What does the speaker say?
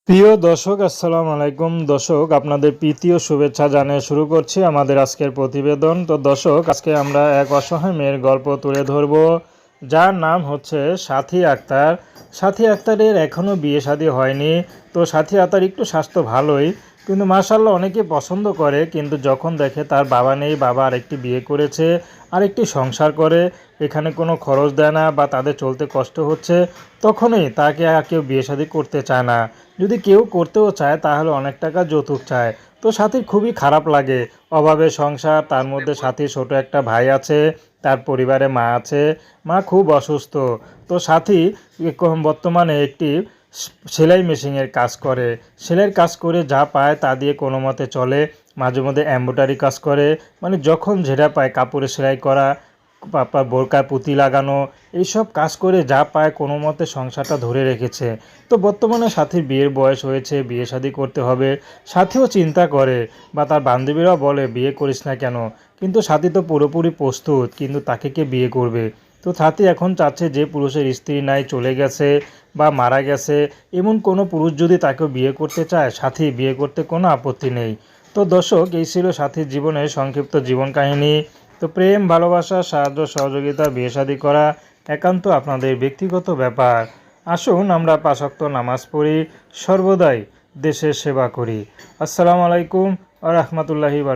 প্রিয় দর্শক, আসসালামু আলাইকুম। দর্শক, আপনাদের প্রীতি ও শুভেচ্ছা জানিয়ে শুরু করছি আমাদের আজকের প্রতিবেদন। তো দর্শক, আজকে আমরা এক অসহায় মেয়ের গল্প তুলে ধরব, যার নাম হচ্ছে সাথী আক্তার। সাথী আক্তারের এখনও বিয়ে শাদী হয়নি। তো সাথী আক্তার একটু স্বাস্থ্য ভালোই, কিন্তু মাশাআল্লাহ অনেকে পছন্দ করে, কিন্তু যখন দেখে তার বাবা নেই, বাবা আরেকটি বিয়ে করেছে, আরেকটি সংসার করে, এখানে কোনো খরচ দেয় না বা তাদের চলতে কষ্ট হচ্ছে, তখনই তাকে আর কেউ বিয়ে শাদী করতে চায় না। যদি কেউ করতেও চায় তাহলে অনেক টাকা যৌতুক চায়। তো সাথীর খুবই খারাপ লাগে, অভাবে সংসার, তার মধ্যে সাথীর ছোট একটা ভাই আছে, তার পরিবারে মা আছে, মা খুব অসুস্থ। তো সাথী বর্তমানে একটি সেলাই মেশিনের কাজ করে, সেলাইয়ের কাজ করে যা পায় তা দিয়ে কোনো মতে চলে। মাঝে মধ্যে এমব্রয়ডারি কাজ করে, মানে যখন যেটা পায়, কাপড়ে সেলাই করা, বোরকার পুঁতি লাগানো, এইসব কাজ করে যা পায় কোনো মতে সংসারটা ধরে রেখেছে। তো বর্তমানে সাথীর বিয়ের বয়স হয়েছে, বিয়ে শাদী করতে হবে। সাথীও চিন্তা করে বা তার বান্ধবীরাও বলে বিয়ে করিস না কেন, কিন্তু সাথী তো পুরোপুরি প্রস্তুত, কিন্তু তাকে কে বিয়ে করবে? তো সাথী এখন চাচ্ছে যে পুরুষের স্ত্রী নাই, চলে গেছে বা মারা গেছে, এমন কোনো পুরুষ যদি তাকেও বিয়ে করতে চায়, সাথী বিয়ে করতে কোনো আপত্তি নেই। তো দর্শক, এই ছিল সাথীর জীবনের সংক্ষিপ্ত জীবন কাহিনী। তো প্রেম, ভালোবাসা, সাহায্য সহযোগিতা, বিয়ে শাদী করা একান্ত আপনাদের ব্যক্তিগত ব্যাপার। আসুন আমরা ৫ ওয়াক্ত নামাজ পড়ি, সর্বদাই দেশের সেবা করি। আসসালামু আলাইকুম ওয়া রাহমাতুল্লাহি ওয়া